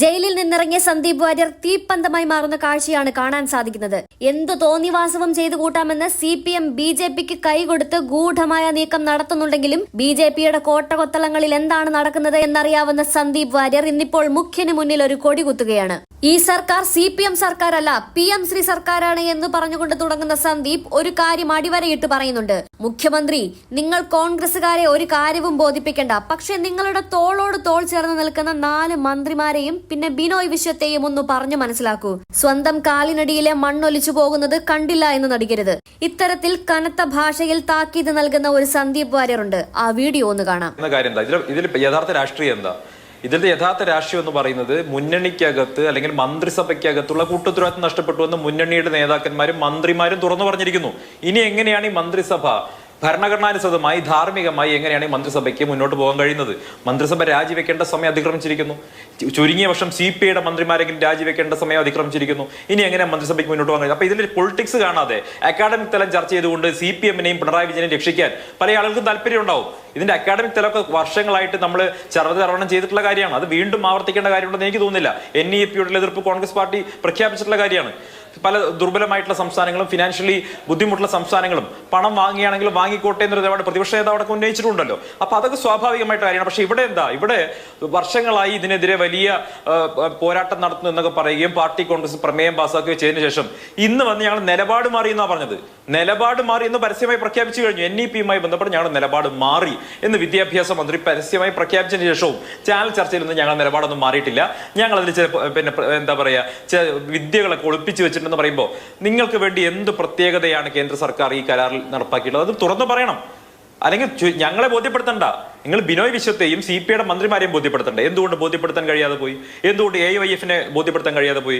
ജയിലിൽ നിന്നിറങ്ങിയ സന്ദീപ് വാര്യർ തീപ്പന്തമായി മാറുന്ന കാഴ്ചയാണ് കാണാൻ സാധിക്കുന്നത്. എന്തു തോന്നിവാസവും ചെയ്തു കൂട്ടാമെന്ന് CPM BJPക്ക് കൈകൊടുത്ത് ഗൂഢമായ നീക്കം നടത്തുന്നുണ്ടെങ്കിലും BJPയുടെ കോട്ടകൊത്തളങ്ങളിൽ എന്താണ് നടക്കുന്നത് എന്നറിയാവുന്ന സന്ദീപ് വാര്യർ ഇന്നിപ്പോൾ മുഖ്യന് മുന്നിൽ ഒരു കൊടി കുത്തുകയാണ്. ഈ സർക്കാർ CPM സർക്കാരല്ല, PM ശ്രീ സർക്കാരാണ് എന്ന് പറഞ്ഞുകൊണ്ട് തുടങ്ങുന്ന സന്ദീപ് ഒരു കാര്യം അടിവരയിട്ട് പറയുന്നുണ്ട്. മുഖ്യമന്ത്രി, നിങ്ങൾ കോൺഗ്രസുകാരെ ഒരു കാര്യവും ബോധിപ്പിക്കേണ്ട, പക്ഷെ നിങ്ങളുടെ തോളോട് തോൾ ചേർന്ന് നിൽക്കുന്ന 4 മന്ത്രിമാരെയും പിന്നെ ബിനോയ് വിശ്വത്തെയും ഒന്ന് പറഞ്ഞു മനസ്സിലാക്കൂ. സ്വന്തം കാലിനടിയിലെ മണ്ണൊലിച്ചു പോകുന്നത് കണ്ടില്ല എന്ന് നടിക്കരുത്. ഇത്തരത്തിൽ കനത്ത ഭാഷയിൽ താക്കീത് നൽകുന്ന ഒരു സന്ദീപ് വാര്യറുണ്ട്. ആ വീഡിയോ ഒന്ന് കാണാം. ഇതിൽ യഥാർത്ഥ രാഷ്ട്രീയം എന്താ? ഇതിന്റെ യഥാർത്ഥ രാഷ്ട്രീയം എന്ന് പറയുന്നത് മുന്നണിക്കകത്ത് അല്ലെങ്കിൽ മന്ത്രിസഭയ്ക്കകത്തുള്ള കൂട്ടുത്തരവാദിത്വം നഷ്ടപ്പെട്ടു എന്ന് മുന്നണിയുടെ നേതാക്കന്മാരും മന്ത്രിമാരും തുറന്നു പറഞ്ഞിരിക്കുന്നു. ഇനി എങ്ങനെയാണ് ഈ മന്ത്രിസഭ ഭരണഘടനാനുസൃതമായി ധാർമ്മികമായി എങ്ങനെയാണ് ഈ മന്ത്രിസഭയ്ക്ക് മുന്നോട്ട് പോകാൻ കഴിയുന്നത്? മന്ത്രിസഭ രാജിവെക്കേണ്ട സമയം അതിക്രമിച്ചിരിക്കുന്നു. ചുരുങ്ങിയ വർഷം CPIയുടെ മന്ത്രിമാരെങ്കിലും രാജിവെക്കേണ്ട സമയം അതിക്രമിച്ചിരിക്കുന്നു. ഇനി എങ്ങനെ മന്ത്രിസഭയ്ക്ക് മുന്നോട്ട് പോകാൻ കഴിയും? അപ്പൊ ഇതിൽ പൊളിറ്റിക്സ് കാണാതെ അക്കാഡമിക് തലം ചർച്ച ചെയ്തുകൊണ്ട് CPMനെയും പിണറായി വിജയനെയും രക്ഷിക്കാൻ പല ആളുകൾക്കും താല്പര്യം ഉണ്ടാവും. ഇതിന്റെ അക്കാഡമിക് തലമൊക്കെ വർഷങ്ങളായിട്ട് നമ്മൾ ചർവണം ചെയ്തിട്ടുള്ള കാര്യമാണ്. അത് വീണ്ടും ആവർത്തിക്കേണ്ട കാര്യമുണ്ടെന്ന് എനിക്ക് തോന്നുന്നില്ല. NEP-യുടെ എതിർപ്പ് കോൺഗ്രസ് പാർട്ടി പ്രഖ്യാപിച്ചിട്ടുള്ള കാര്യമാണ്. പല ദുർബലമായിട്ടുള്ള സംസ്ഥാനങ്ങളും ഫിനാൻഷ്യലി ബുദ്ധിമുട്ടുള്ള സംസ്ഥാനങ്ങളും പണം വാങ്ങിയാണെങ്കിലും വാങ്ങിക്കോട്ടെ എന്നൊരു നിലപാട് പ്രതിപക്ഷ നേതാവ് അടക്കം ഉന്നയിച്ചിട്ടുണ്ടല്ലോ. അപ്പൊ അതൊക്കെ സ്വാഭാവികമായിട്ട് കാര്യമാണ്. പക്ഷെ ഇവിടെ എന്താ, ഇവിടെ വർഷങ്ങളായി ഇതിനെതിരെ വലിയ പോരാട്ടം നടത്തുന്നു എന്നൊക്കെ പറയുകയും പാർട്ടി കോൺഗ്രസ് പ്രമേയം പാസ്സാക്കുകയും ചെയ്തതിനു ശേഷം ഇന്ന് വന്ന് ഞങ്ങൾ നിലപാട് മാറി എന്നാ പറഞ്ഞത്. നിലപാട് മാറി എന്ന് പരസ്യമായി പ്രഖ്യാപിച്ചു കഴിഞ്ഞു. NEP-യുമായി ബന്ധപ്പെട്ട് ഞങ്ങൾ നിലപാട് മാറി എന്ന് വിദ്യാഭ്യാസ മന്ത്രി പരസ്യമായി പ്രഖ്യാപിച്ചതിന് ശേഷവും ചാനൽ ചർച്ചയിലൊന്നും ഞങ്ങൾ നിലപാടൊന്നും മാറിയിട്ടില്ല. ഞങ്ങൾ അതിൽ പിന്നെ എന്താ പറയാ വിദ്യകളൊക്കെ ഒളിപ്പിച്ചു വെച്ചിട്ടുണ്ടെന്ന് പറയുമ്പോൾ നിങ്ങൾക്ക് വേണ്ടി എന്ത് പ്രത്യേകതയാണ് കേന്ദ്ര സർക്കാർ ഈ കരാറിൽ നടപ്പാക്കിയിട്ടുള്ളത്? അത് തുറന്നു പറയണം. അല്ലെങ്കിൽ ഞങ്ങളെ ബോധ്യപ്പെടുത്തണ്ട, നിങ്ങൾ ബിനോയ് വിശ്വത്തെയും CPIയുടെ മന്ത്രിമാരെയും ബോധ്യപ്പെടുത്തണ്ട. എന്തുകൊണ്ട് ബോധ്യപ്പെടുത്താൻ കഴിയാതെ പോയി? എന്തുകൊണ്ട് AYF-നെ ബോധ്യപ്പെടുത്താൻ കഴിയാതെ പോയി?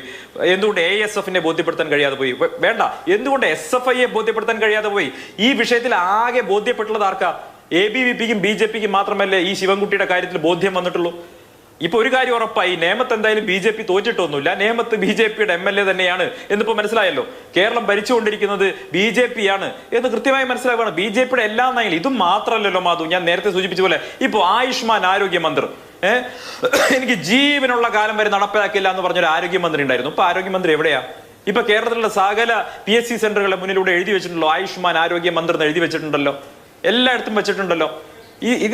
എന്തുകൊണ്ട് ASF-നെ ബോധ്യപ്പെടുത്താൻ കഴിയാതെ പോയി? വേണ്ട, എന്തുകൊണ്ട് SFIയെ ബോധ്യപ്പെടുത്താൻ കഴിയാതെ പോയി? ഈ വിഷയത്തിൽ ആകെ ബോധ്യപ്പെട്ടുള്ളത് ആർക്കാ? ABVP-ക്കും BJP-ക്കും മാത്രമല്ലേ ഈ ശിവൻകുട്ടിയുടെ കാര്യത്തിൽ ബോധ്യം വന്നിട്ടുള്ളൂ. ഇപ്പൊ ഒരു കാര്യം ഉറപ്പായി, നേമത്ത് എന്തായാലും BJP തോറ്റിട്ടൊന്നുമില്ല. നേമത്ത് BJP-യുടെ MLA തന്നെയാണ് എന്നിപ്പോ മനസ്സിലായല്ലോ. കേരളം ഭരിച്ചുകൊണ്ടിരിക്കുന്നത് BJP-യാണ് എന്ന് കൃത്യമായി മനസ്സിലാവുകയാണ്. BJP-യുടെ എല്ലാ നയങ്ങളും ഇതും മാത്രമല്ലല്ലോ മാധു, ഞാൻ നേരത്തെ സൂചിപ്പിച്ച പോലെ ഇപ്പൊ ആയുഷ്മാൻ ആരോഗ്യമന്ത്രി എനിക്ക് ജീവനുള്ള കാലം വരെ നടപ്പിലാക്കില്ല എന്ന് പറഞ്ഞൊരു ആരോഗ്യമന്ത്രി ഉണ്ടായിരുന്നു. ഇപ്പൊ ആരോഗ്യമന്ത്രി എവിടെയാ? ഇപ്പൊ കേരളത്തിലുള്ള സകല PSC സെന്ററുകളെ മുന്നിലൂടെ എഴുതി വെച്ചിട്ടുണ്ടല്ലോ, ആയുഷ്മാൻ ആരോഗ്യമന്ത്രി എന്ന് എഴുതി വെച്ചിട്ടുണ്ടല്ലോ, എല്ലായിടത്തും വെച്ചിട്ടുണ്ടല്ലോ.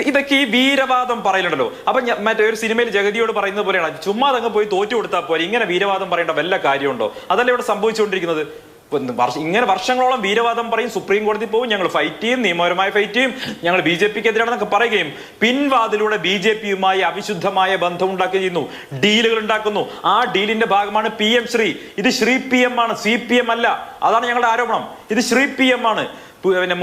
ഇതൊക്കെ ഈ വീരവാദം പറയലുണ്ടല്ലോ. അപ്പൊ മറ്റേ ഒരു സിനിമയിൽ ജഗതിയോട് പറയുന്നത് പോലെയാണ്, ചുമ്മാ അങ്ങ് പോയി തോറ്റു കൊടുത്താൽ പോലെ ഇങ്ങനെ വീരവാദം പറയേണ്ട വല്ല കാര്യമുണ്ടോ? അതല്ല ഇവിടെ സംഭവിച്ചുകൊണ്ടിരിക്കുന്നത്. ഇങ്ങനെ വർഷങ്ങളോളം വീരവാദം പറയും, സുപ്രീം കോടതി പോകും, ഞങ്ങൾ ഫൈറ്റ് ചെയ്യും, നിയമപരമായി ഫൈറ്റ് ചെയ്യും, ഞങ്ങൾ BJPക്ക് എതിരാണെന്നൊക്കെ പറയുകയും പിൻവാതിലൂടെ BJP-യുമായി അവിശുദ്ധമായ ബന്ധം ഉണ്ടാക്കുകയും ചെയ്യുന്നു, ഡീലുകൾ ഉണ്ടാക്കുന്നു. ആ ഡീലിന്റെ ഭാഗമാണ് PM ശ്രീ. ഇത് ശ്രീ PM ആണ്, CPM അല്ല. അതാണ് ഞങ്ങളുടെ ആരോപണം. ഇത് ശ്രീ PM ആണ്. പിന്നെ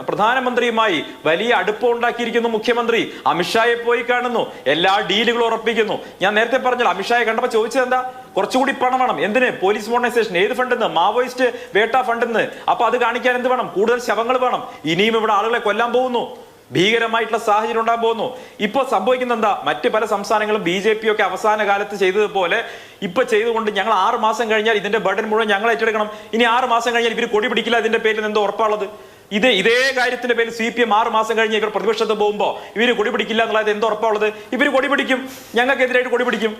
പ്രധാനമന്ത്രിയുമായി വലിയ അടുപ്പം ഉണ്ടാക്കിയിരിക്കുന്നു മുഖ്യമന്ത്രി. അമിത്ഷായെ പോയി കാണുന്നു, എല്ലാ ഡീലുകളും ഉറപ്പിക്കുന്നു. ഞാൻ നേരത്തെ പറഞ്ഞല്ലോ, അമിത്ഷായെ കണ്ടപ്പോ ചോദിച്ചത് എന്താ? കുറച്ചുകൂടി പണം വേണം. എന്തിന്? Police modernisation. ഏത് ഫണ്ടെന്ന്? മാവോയിസ്റ്റ് വേട്ട ഫണ്ടെന്ന്. അപ്പൊ അത് കാണിക്കാൻ എന്ത് വേണം? കൂടുതൽ ശവങ്ങൾ വേണം. ഇനിയും ഇവിടെ ആളുകളെ കൊല്ലാൻ പോകുന്നു, ഭീകരമായിട്ടുള്ള സാഹചര്യം ഉണ്ടാകാൻ പോകുന്നു. ഇപ്പൊ സംഭവിക്കുന്ന എന്താ? മറ്റ് പല സംസ്ഥാനങ്ങളും BJP-യൊക്കെ അവസാന കാലത്ത് ചെയ്തതുപോലെ ഇപ്പൊ ചെയ്തുകൊണ്ട് ഞങ്ങൾ 6 മാസം കഴിഞ്ഞാൽ ഇതിന്റെ ബർഡൻ മുഴുവൻ ഞങ്ങൾ ഏറ്റെടുക്കണം. ഇനി 6 മാസം കഴിഞ്ഞാൽ ഇവർ കൊടി പിടിക്കില്ല. ഇതിന്റെ പേരിൽ എന്തോ ഉറപ്പാണുള്ളത്? ഇതേ കാര്യത്തിന്റെ പേരിൽ CPM 6 മാസം കഴിഞ്ഞ് ഇവർ പ്രതിപക്ഷത്ത് പോകുമ്പോ ഇവര് കൊടി പിടിക്കില്ല എന്നുള്ളത് എന്തോ ഉറപ്പാണുള്ളത്? ഇവര് കൊടി പിടിക്കും, ഞങ്ങൾക്കെതിരായിട്ട് കൊടി പിടിക്കും.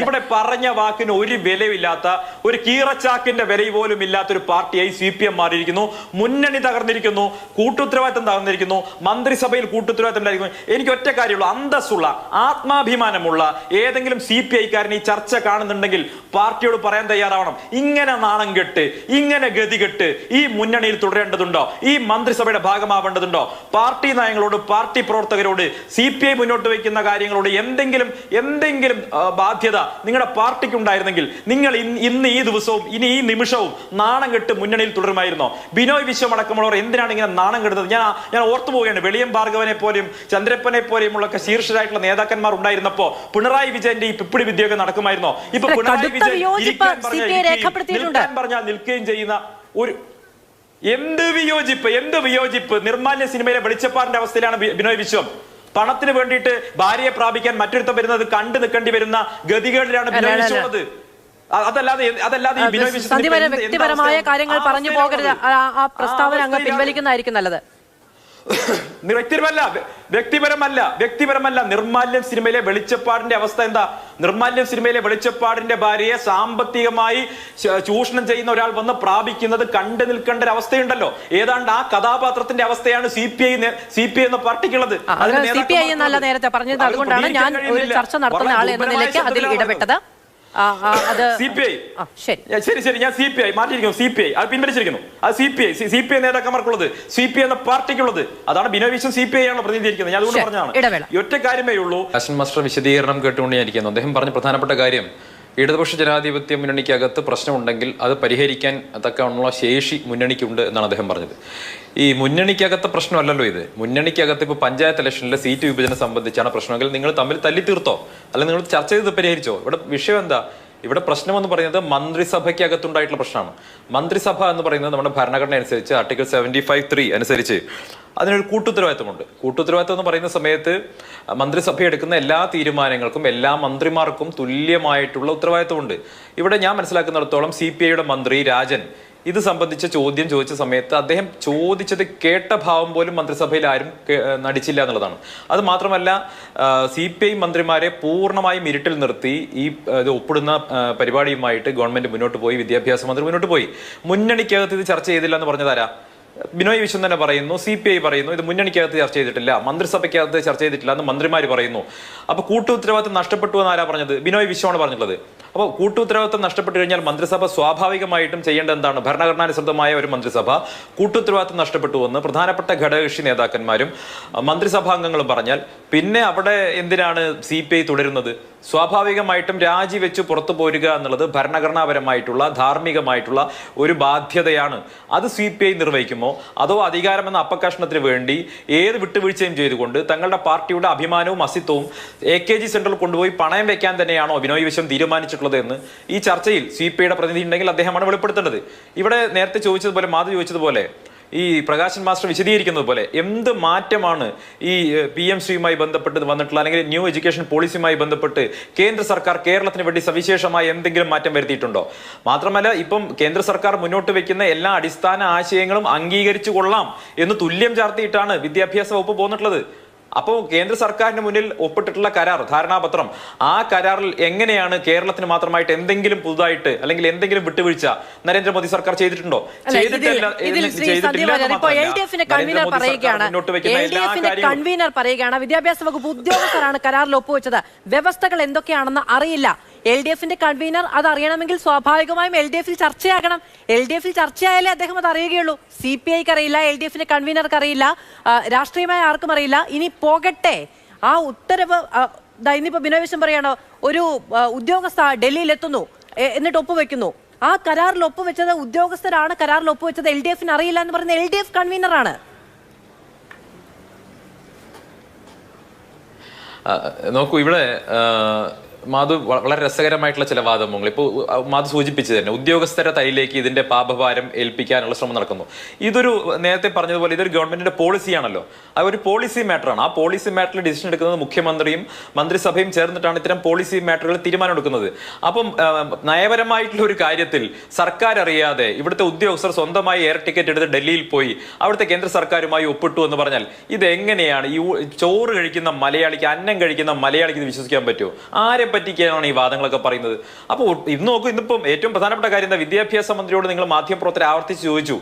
ഇവിടെ പറഞ്ഞ വാക്കിന് ഒരു വിലയില്ലാത്ത, ഒരു കീറച്ചാക്കിന്റെ വില പോലും ഇല്ലാത്ത ഒരു പാർട്ടിയായി CPM മാറിയിരിക്കുന്നു. മുന്നണി തകർന്നിരിക്കുന്നു, കൂട്ടുത്തരവാദിത്തം തകർന്നിരിക്കുന്നു, മന്ത്രിസഭയിൽ കൂട്ടുത്തരവാദിത്തം ഉണ്ടായിരിക്കുന്നു. എനിക്ക് ഒറ്റ കാര്യമുള്ളൂ, അന്തസ്സുള്ള ആത്മാഭിമാനമുള്ള ഏതെങ്കിലും CPI-കാരൻ ഈ ചർച്ച കാണുന്നുണ്ടെങ്കിൽ പാർട്ടിയോട് പറയാൻ തയ്യാറാവണം. ഇങ്ങനെ നാണം കെട്ട്, ഇങ്ങനെ ഗതികെട്ട് ഈ മുന്നണിയിൽ തുടരാൻ ഈ മന്ത്രിസഭയുടെ ഭാഗമാവേണ്ടതുണ്ടോ? പാർട്ടി നയങ്ങളോട്, പാർട്ടി പ്രവർത്തകരോട്, CPI മുന്നോട്ട് വയ്ക്കുന്ന കാര്യങ്ങളോട് എന്തെങ്കിലും ബാധ്യത നിങ്ങളുടെ പാർട്ടിക്ക് ഉണ്ടായിരുന്നെങ്കിൽ നിങ്ങൾ ഇന്ന് ഈ ദിവസവും ഇനി ഈ നിമിഷവും നാണം കെട്ട് മുന്നണിയിൽ തുടരുമായിരുന്നോ? ബിനോയ് വിശ്വം അടക്കമുള്ളവർ എന്തിനാണ് ഇങ്ങനെ നാണം കെടുന്നത്? ഞാൻ ഓർത്തു പോവുകയാണ്, വെളിയം ഭാർഗവനെ പോലെയും ചന്ദ്രപ്പനെ പോലെയുമുള്ള ശീർഷരായിട്ടുള്ള നേതാക്കന്മാർ ഉണ്ടായിരുന്നപ്പോ പിണറായി വിജയന്റെ ഈ പിപ്പിടി വിദ്യയൊക്കെ നടക്കുമായിരുന്നോ? ഇപ്പൊ പിണറായി വിജയൻ പറഞ്ഞാൽ നിൽക്കുകയും ചെയ്യുന്ന ഒരു എന്ത് വിയോജിപ്പ്! നിർമാല്യ സിനിമയിലെ വെളിച്ചപ്പാറിന്റെ അവസ്ഥയിലാണ് ബിനോയ് വിശ്വം. പണത്തിന് വേണ്ടിയിട്ട് ഭാര്യയെ പ്രാപിക്കാൻ മറ്റൊരുത്തം വരുന്നത് കണ്ടു നിൽക്കേണ്ടി വരുന്ന ഗതികേടിലാണ് ബിനോയ് വിശ്വം ഉള്ളത്. അതല്ലാതെ ഈ ബിനോയ് വിശ്വം വ്യക്തിപരമായ കാര്യങ്ങൾ പറഞ്ഞു പോകരുത്. ആ പ്രസ്താവന അങ്ങ് പിൻവലിക്കുന്നതായിരിക്കും നല്ലത്. വ്യക്തിപരമല്ല. നിർമാല്യം സിനിമയിലെ വെളിച്ചപ്പാടിന്റെ അവസ്ഥ എന്താ? നിർമ്മാല്യം സിനിമയിലെ വെളിച്ചപ്പാടിന്റെ ഭാര്യയെ സാമ്പത്തികമായി ചൂഷണം ചെയ്യുന്ന ഒരാൾ വന്ന് പ്രാപിക്കുന്നത് കണ്ടു നിൽക്കേണ്ട ഒരു അവസ്ഥയുണ്ടല്ലോ. ഏതാണ്ട് ആ കഥാപാത്രത്തിന്റെ അവസ്ഥയാണ് സി പി ഐ എന്ന പാർട്ടിക്കുള്ളത്. CPI എന്നല്ല നേരത്തെ പറഞ്ഞത്. അതുകൊണ്ടാണ് ഞാൻ ഒരു ചർച്ച നടത്തുന്ന ആൾ എന്ന നിലയ്ക്ക് അതിൽ ഇടപെട്ടത്. ശരി, ഞാൻ CPI മാറ്റിയിരിക്കുന്നു. CPI അത് പിൻവലിച്ചിരിക്കുന്നു. അത് CPI നേതാക്കന്മാർക്കുള്ളത്, CPI എന്ന പാർട്ടിക്കുള്ളത്. അതാണ് ബിനോയ് വിശ്വം CPI ആണല്ലോ പ്രതിനിധീകരിക്കുന്നത്. ഞാൻ അതുകൊണ്ട് പറഞ്ഞതാണ്. ഒറ്റ കാര്യമേ ഉള്ളൂ. അശ്വിൻ മാസ്റ്റർ വിശദീകരണം കേട്ടുകൊണ്ട് ഞാനിരിക്കുന്നു. അദ്ദേഹം പറഞ്ഞ പ്രധാനപ്പെട്ട കാര്യം, ഇടതുപക്ഷ ജനാധിപത്യ മുന്നണിക്കകത്ത് പ്രശ്നമുണ്ടെങ്കിൽ അത് പരിഹരിക്കാൻ തക്കവണ്ണമുള്ള ശേഷി മുന്നണിക്കുണ്ട് എന്നാണ് അദ്ദേഹം പറഞ്ഞത്. ഈ മുന്നണിക്കകത്തെ പ്രശ്നമല്ലല്ലോ ഇത്. മുന്നണിക്കകത്ത് ഇപ്പോൾ പഞ്ചായത്ത് ഇലക്ഷനിലെ സീറ്റ് വിഭജനം സംബന്ധിച്ചാണ് പ്രശ്നമെങ്കിൽ നിങ്ങൾ തമ്മിൽ തല്ലി തീർത്തോ, അല്ലെങ്കിൽ നിങ്ങൾ ചർച്ച ചെയ്ത് പരിഹരിച്ചോ? ഇവിടെ വിഷയം എന്താ? ഇവിടെ പ്രശ്നമെന്ന് പറയുന്നത് മന്ത്രിസഭയ്ക്കകത്തുണ്ടായിട്ടുള്ള പ്രശ്നമാണ്. മന്ത്രിസഭ എന്ന് പറയുന്നത് നമ്മുടെ ഭരണഘടന അനുസരിച്ച് ആർട്ടിക്കിൾ 75(3) അനുസരിച്ച് അതിനൊരു കൂട്ടുത്തരവാദിത്വമുണ്ട്. കൂട്ടുത്തരവാദിത്വം എന്ന് പറയുന്ന സമയത്ത് മന്ത്രിസഭ എടുക്കുന്ന എല്ലാ തീരുമാനങ്ങൾക്കും എല്ലാ മന്ത്രിമാർക്കും തുല്യമായിട്ടുള്ള ഉത്തരവാദിത്വമുണ്ട്. ഇവിടെ ഞാൻ മനസ്സിലാക്കുന്നിടത്തോളം CPIയുടെ മന്ത്രി രാജൻ ഇത് സംബന്ധിച്ച ചോദ്യം ചോദിച്ച സമയത്ത് അദ്ദേഹം ചോദിച്ചത് കേട്ട ഭാവം പോലും മന്ത്രിസഭയിൽ ആരും നടിച്ചില്ല എന്നുള്ളതാണ്. അത് മാത്രമല്ല, CPI മന്ത്രിമാരെ പൂർണ്ണമായും ഇരുട്ടിൽ നിർത്തി ഈ ഇത് ഒപ്പിടുന്ന പരിപാടിയുമായിട്ട് ഗവൺമെന്റ് മുന്നോട്ട് പോയി, വിദ്യാഭ്യാസ മന്ത്രി മുന്നോട്ട് പോയി. മുന്നണിക്കകത്ത് ഇത് ചർച്ച ചെയ്തില്ല എന്ന് പറഞ്ഞതാരാ? ബിനോയ് വിശ്വം തന്നെ പറയുന്നു, CPI പറയുന്നു ഇത് മുന്നണിക്കകത്ത് ചർച്ച ചെയ്തിട്ടില്ല, മന്ത്രിസഭയ്ക്കകത്ത് ചർച്ച ചെയ്തിട്ടില്ല എന്ന് മന്ത്രിമാർ പറയുന്നു. അപ്പൊ കൂട്ടു ഉത്തരവാദിത്വം നഷ്ടപ്പെട്ടു എന്ന് ആരാ പറഞ്ഞത്? ബിനോയ് വിശ്വമാണ് പറഞ്ഞിട്ടുള്ളത്. അപ്പോൾ കൂട്ടു ഉത്തരവാദിത്വം നഷ്ടപ്പെട്ടു കഴിഞ്ഞാൽ മന്ത്രിസഭ സ്വാഭാവികമായിട്ടും ചെയ്യേണ്ടത് എന്താണ്? ഭരണഘടനാനുസൃതമായ ഒരു മന്ത്രിസഭ കൂട്ടുത്തരവാദിത്വം നഷ്ടപ്പെട്ടു എന്ന് പ്രധാനപ്പെട്ട ഘടകകക്ഷി നേതാക്കന്മാരും മന്ത്രിസഭാംഗങ്ങളും പറഞ്ഞാൽ പിന്നെ അവിടെ എന്തിനാണ് CPI തുടരുന്നത്? സ്വാഭാവികമായിട്ടും രാജിവെച്ച് പുറത്തു പോരുക എന്നുള്ളത് ഭരണഘടനാപരമായിട്ടുള്ള ധാർമ്മികമായിട്ടുള്ള ഒരു ബാധ്യതയാണ്. അത് CPI നിർവഹിക്കുമോ, അതോ അധികാരമെന്ന അപ്പകഷ്ണത്തിന് വേണ്ടി ഏത് വിട്ടുവീഴ്ചയും ചെയ്തുകൊണ്ട് തങ്ങളുടെ പാർട്ടിയുടെ അഭിമാനവും അസ്തിത്വവും AKG സെന്ററിൽ കൊണ്ടുപോയി പണയം വെക്കാൻ തന്നെയാണോ ബിനോയ് വിശ്വം തീരുമാനിച്ചിട്ടുള്ളത് എന്ന് ഈ ചർച്ചയിൽ CPIയുടെ പ്രതിനിധി ഉണ്ടെങ്കിൽ അദ്ദേഹമാണ് വെളിപ്പെടുത്തേണ്ടത്. ഇവിടെ നേരത്തെ ചോദിച്ചതുപോലെ, മാധു ചോദിച്ചതുപോലെ, ഈ പ്രകാശൻ മാസ്റ്റർ വിശദീകരിക്കുന്നത് പോലെ എന്ത് മാറ്റമാണ് ഈ PMശ്രീയുമായി ബന്ധപ്പെട്ട് വന്നിട്ടുള്ള, അല്ലെങ്കിൽ ന്യൂ എഡ്യൂക്കേഷൻ പോളിസിയുമായി ബന്ധപ്പെട്ട് കേന്ദ്ര സർക്കാർ കേരളത്തിന് വേണ്ടി സവിശേഷമായ എന്തെങ്കിലും മാറ്റം വരുത്തിയിട്ടുണ്ടോ? മാത്രമല്ല, ഇപ്പം കേന്ദ്ര സർക്കാർ മുന്നോട്ട് വെക്കുന്ന എല്ലാ അടിസ്ഥാന ആശയങ്ങളും അംഗീകരിച്ചു കൊള്ളാം എന്ന് തുല്യം ചാർത്തിയിട്ടാണ് വിദ്യാഭ്യാസ വകുപ്പ് പോന്നിട്ടുള്ളത്. അപ്പോൾ കേന്ദ്ര സർക്കാരിന് മുന്നിൽ ഒപ്പിട്ടിട്ടുള്ള കരാർ, ധാരണാപത്രം, ആ കരാറിൽ എങ്ങനെയാണ് കേരളത്തിന് മാത്രമായിട്ട് എന്തെങ്കിലും പുതുതായിട്ട് അല്ലെങ്കിൽ എന്തെങ്കിലും വിട്ടുവീഴ്ച നരേന്ദ്രമോദി സർക്കാർ ചെയ്തിട്ടുണ്ടോ? കൺവീനർ പറയുകയാണ് വിദ്യാഭ്യാസ വകുപ്പ് ഉദ്യോഗസ്ഥരാണ് കരാറിൽ ഒപ്പുവെച്ചത്, വ്യവസ്ഥകൾ എന്തൊക്കെയാണെന്ന് അറിയില്ല. LDFന്റെ കൺവീനർ അത് അറിയണമെങ്കിൽ സ്വാഭാവികമായും LDFൽ ചർച്ചയാകണം. LDFൽ ചർച്ചയായാലേ അദ്ദേഹം അത് അറിയുകയുള്ളൂ. CPIക്ക് അറിയില്ല, LDFന്റെ കൺവീനർക്ക് അറിയില്ല, രാഷ്ട്രീയമായ ആർക്കും അറിയില്ല. ഇനി പോകട്ടെ, ആ ഉത്തരവ് ഇന്നിപ്പോ ബിനോയ് വിശ്വം പറയണോ, ഒരു ഉദ്യോഗസ്ഥ ഡൽഹിയിൽ എത്തുന്നു, എന്നിട്ട് ഒപ്പുവെക്കുന്നു. ആ കരാറിൽ ഒപ്പുവെച്ചത് ഉദ്യോഗസ്ഥരാണ്, കരാറിൽ ഒപ്പുവെച്ചത് LDFന് അറിയില്ല എന്ന് പറയുന്ന LDF കൺവീനറാണ്. നോക്കൂ, ഇവിടെ മാധു വളരെ രസകരമായിട്ടുള്ള ചില വാദമുങ്ങൾ ഇപ്പോൾ മാധു സൂചിപ്പിച്ചു തന്നെ. ഉദ്യോഗസ്ഥരുടെ തലയിലേക്ക് ഇതിന്റെ പാപഭാരം ഏൽപ്പിക്കാനുള്ള ശ്രമം നടക്കുന്നു. ഇതൊരു നേരത്തെ പറഞ്ഞതുപോലെ ഇതൊരു ഗവൺമെന്റിന്റെ പോളിസിയാണല്ലോ. അത് ഒരു പോളിസി മാറ്ററാണ്. ആ പോളിസി മാറ്ററിൽ ഡിസിഷൻ എടുക്കുന്നത് മുഖ്യമന്ത്രിയും മന്ത്രിസഭയും ചേർന്നിട്ടാണ് ഇത്തരം പോളിസി മാറ്ററുകൾ തീരുമാനമെടുക്കുന്നത്. അപ്പം നയപരമായിട്ടുള്ള ഒരു കാര്യത്തിൽ സർക്കാർ അറിയാതെ ഇവിടുത്തെ ഉദ്യോഗസ്ഥർ സ്വന്തമായി എയർ ടിക്കറ്റ് എടുത്ത് ഡൽഹിയിൽ പോയി അവിടുത്തെ കേന്ദ്ര സർക്കാരുമായി ഒപ്പിട്ടു എന്ന് പറഞ്ഞാൽ ഇതെങ്ങനെയാണ് ഈ ചോറ് കഴിക്കുന്ന മലയാളിക്ക്, അന്നം കഴിക്കുന്ന മലയാളിക്ക് ഇത് വിശ്വസിക്കാൻ പറ്റുമോ? ആരെ പറ്റിക്കാനാണ് ഈ വാദങ്ങളൊക്കെ പറയുന്നത്? അപ്പോൾ ഇന്ന് നോക്കൂ, ഇന്നിപ്പം ഏറ്റവും പ്രധാനപ്പെട്ട കാര്യം എന്താ? വിദ്യാഭ്യാസ മന്ത്രിയോട് നിങ്ങൾ മാധ്യമപ്രവർത്തകരെ ആവർത്തിച്ച് ചോദിച്ചു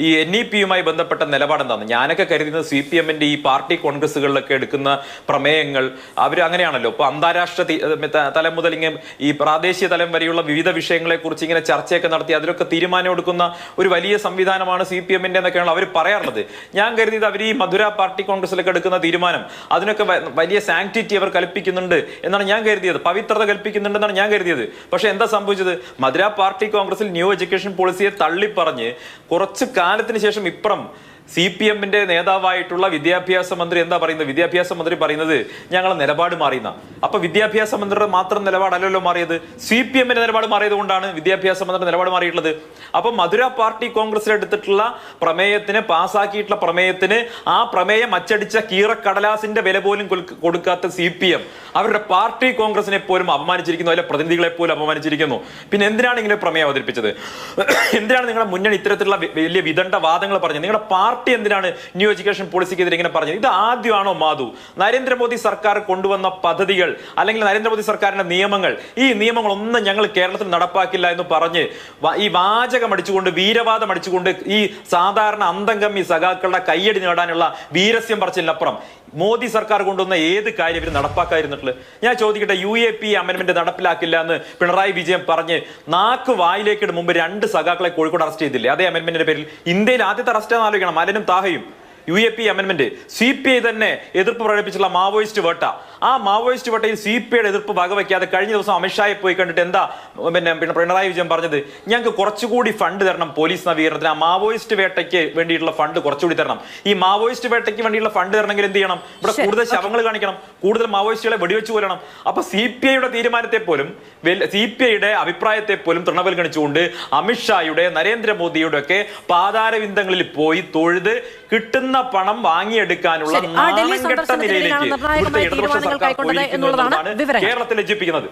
ഈ NEPയുമായി ബന്ധപ്പെട്ട നിലപാടെന്താന്ന്. ഞാനൊക്കെ കരുതുന്നത് CPMന്റെ ഈ പാർട്ടി കോൺഗ്രസുകളിലൊക്കെ എടുക്കുന്ന പ്രമേയങ്ങൾ അവർ അങ്ങനെയാണല്ലോ. ഇപ്പൊ അന്താരാഷ്ട്ര തലം മുതൽ ഇങ്ങനെ ഈ പ്രാദേശിക തലം വരെയുള്ള വിവിധ വിഷയങ്ങളെ കുറിച്ച് ഇങ്ങനെ ചർച്ചയൊക്കെ നടത്തി അതിലൊക്കെ തീരുമാനം എടുക്കുന്ന ഒരു വലിയ സംവിധാനമാണ് CPMന്റെ എന്നൊക്കെയാണ് അവർ പറയാറുള്ളത്. ഞാൻ കരുതിയത് അവർ ഈ മധുര പാർട്ടി കോൺഗ്രസിലൊക്കെ എടുക്കുന്ന തീരുമാനം അതിനൊക്കെ വലിയ സാങ്ക്ടിറ്റി അവർ കൽപ്പിക്കുന്നുണ്ട് എന്നാണ് ഞാൻ കരുതിയത്, പവിത്രത കൽപ്പിക്കുന്നുണ്ടെന്നാണ് ഞാൻ കരുതിയത്. പക്ഷെ എന്താ സംഭവിച്ചത്? മധുര പാർട്ടി കോൺഗ്രസിൽ ന്യൂ എഡ്യൂക്കേഷൻ പോളിസിയെ തള്ളിപ്പറഞ്ഞ് കുറച്ച് കാലത്തിന് ശേഷം ഇപ്പുറം CPMന്റെ നേതാവായിട്ടുള്ള വിദ്യാഭ്യാസ മന്ത്രി എന്താ പറയുന്നത്? വിദ്യാഭ്യാസ മന്ത്രി പറയുന്നത് ഞങ്ങൾ നിലപാട് മാറിയെന്ന. അപ്പൊ വിദ്യാഭ്യാസ മന്ത്രിയുടെ മാത്രം നിലപാടല്ലല്ലോ മാറിയത്, CPMന്റെ നിലപാട് മാറിയത് കൊണ്ടാണ് വിദ്യാഭ്യാസ മന്ത്രി നിലപാട് മാറിയിട്ടുള്ളത്. അപ്പൊ മധുര പാർട്ടി കോൺഗ്രസിൽ എടുത്തിട്ടുള്ള പ്രമേയത്തിന്, പാസ്സാക്കിയിട്ടുള്ള പ്രമേയത്തിന്, ആ പ്രമേയം അച്ചടിച്ച കീറക്കടലാസിന്റെ വില പോലും കൊടുക്കാത്ത CPM അവരുടെ പാർട്ടി കോൺഗ്രസിനെ പോലും അപമാനിച്ചിരിക്കുന്നു, അതിലെ പ്രതിനിധികളെ പോലും അപമാനിച്ചിരിക്കുന്നു. പിന്നെ എന്തിനാണ് ഇങ്ങനെ പ്രമേയം അവതരിപ്പിച്ചത്? എന്തിനാണ് നിങ്ങളുടെ മുന്നണി ഇത്തരത്തിലുള്ള വലിയ വിദണ്ഡ വാദങ്ങൾ പറഞ്ഞത്? നിങ്ങളുടെ പാർട്ടി എന്തിനാണ് ന്യൂ എഡ്യൂക്കേഷൻ പോളിസിക്കെതിരെ ഇങ്ങനെ പറഞ്ഞത്? ഇത് ആദ്യമാണോ മാധു നരേന്ദ്രമോദി സർക്കാർ കൊണ്ടുവന്ന പദ്ധതികൾ അല്ലെങ്കിൽ നരേന്ദ്രമോദി സർക്കാരിന്റെ നിയമങ്ങൾ, ഈ നിയമങ്ങളൊന്നും ഞങ്ങൾ കേരളത്തിൽ നടപ്പാക്കില്ല എന്ന് പറഞ്ഞ് ഈ വാചകം അടിച്ചുകൊണ്ട് വീരവാദം അടിച്ചുകൊണ്ട് ഈ സാധാരണ അന്തംഗമ്മി സഖാക്കളുടെ കയ്യടി നേടാനുള്ള വീരസ്യം പറച്ചിലിനപ്പുറം മോദി സർക്കാർ കൊണ്ടുവന്ന ഏത് കാര്യം ഇവർ നടപ്പാക്കാതിരുന്നിട്ടുള്ളത്? ഞാൻ ചോദിക്കട്ടെ, UAP അമെന്റ്മെന്റ് നടപ്പിലാക്കില്ല എന്ന് പിണറായി വിജയൻ പറഞ്ഞ് നാക്ക് വായിലേക്കിട്ട് മുമ്പ് 2 സഖാക്കളെ കോഴിക്കോട് അറസ്റ്റ് ചെയ്തില്ലേ? അതേ അമെന്റ്മെന്റിന്റെ പേരിൽ ഇന്ത്യയിൽ ആദ്യത്തെ അറസ്റ്റ് ആലോചിക്കണം. മലനും താഹയും UAP അമെന്റ്മെന്റ് CPI തന്നെ എതിർപ്പ് പ്രകടിപ്പിച്ചുള്ള മാവോയിസ്റ്റ് വേട്ട. ആ മാവോയിസ്റ്റ് വേട്ടയിൽ CPIയുടെ എതിർപ്പ് വകവയ്ക്കാതെ കഴിഞ്ഞ ദിവസം അമിത്ഷായെ പോയി കണ്ടിട്ട് എന്താ പിന്നെ പിണറായി വിജയൻ പറഞ്ഞത്? ഞങ്ങൾക്ക് കുറച്ചുകൂടി ഫണ്ട് തരണം പോലീസ് നവീകരണത്തിന്, ആ മാവോയിസ്റ്റ് വേട്ടയ്ക്ക് വേണ്ടിയിട്ടുള്ള ഫണ്ട് കുറച്ചുകൂടി തരണം. ഈ മാവോയിസ്റ്റ് വേട്ടയ്ക്ക് വേണ്ടിയുള്ള ഫണ്ട് തരണമെങ്കിൽ എന്ത് ചെയ്യണം? ഇവിടെ കൂടുതൽ ശവങ്ങൾ കാണിക്കണം, കൂടുതൽ മാവോയിസ്റ്റുകളെ വെടിവെച്ച് കൊല്ലണം. അപ്പൊ CPIയുടെ തീരുമാനത്തെ പോലും CPIയുടെ അഭിപ്രായത്തെ പോലും തൃണവൽഗണിച്ചുകൊണ്ട് അമിത്ഷായുടെ നരേന്ദ്രമോദിയുടെ ഒക്കെ പാതാരവിന്ദങ്ങളിൽ പോയി തൊഴുത് കിട്ടുന്ന പണം വാങ്ങിയെടുക്കാനുള്ള നാണം കെട്ട നിലയിലേക്ക് ഇടതുപക്ഷ സർക്കാർ പോയിരിക്കുന്നു എന്നുള്ളതാണ് കേരളത്തിൽ ലജ്ജിപ്പിക്കുന്നത്.